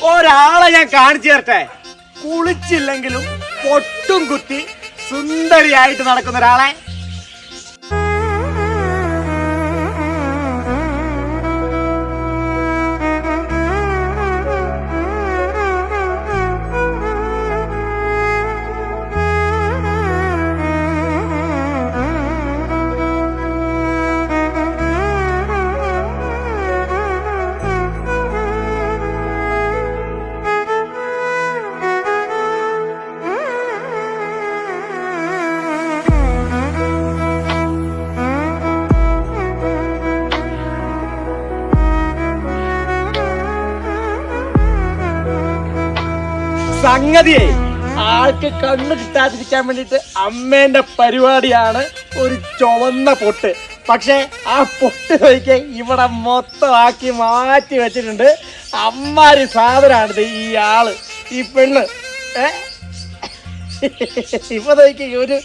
ഒരാളെ ഞാൻ കാണിച്ചു തരട്ടെ. കുളിച്ചില്ലെങ്കിലും പൊട്ടും കുത്തി സുന്ദരിയായിട്ട് നടക്കുന്ന ഒരാളെ. സംഗതിയെ ആൾക്ക് കണ്ണ് കിട്ടാതിരിക്കാൻ വേണ്ടിട്ട് അമ്മേന്റെ പരിപാടിയാണ് ഒരു ചുവന്ന പൊട്ട്. പക്ഷെ ആ പൊട്ട് നോക്കിയാൽ ഇവിടെ മൊത്തമാക്കി മാറ്റി വെച്ചിട്ടുണ്ട്. അമ്മാരി സാധനമാണിത് ഈ ആള്, ഈ പെണ്ണ്. ഇപ്പൊ നോക്കി ഒരു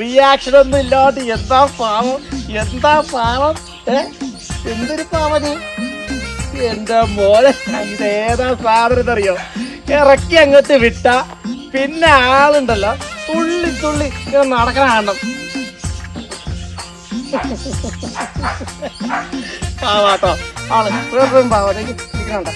റിയാക്ഷൻ ഒന്നും ഇല്ലാണ്ട് എന്താ പാവം, എന്താ പാവം, എന്തൊരു പാവന്. എന്റെ മോനെ, ഇതേതാ സാധനം അറിയോ? ഇറക്കി അങ്ങോട്ട് വിട്ട പിന്നെ ആളുണ്ടല്ലോ തുള്ളി തുള്ളി നടക്കണ കാണണം. പാവാട്ടോ ആള്, വെറും പാവത്തേക്ക് നിൽക്കണ്ട.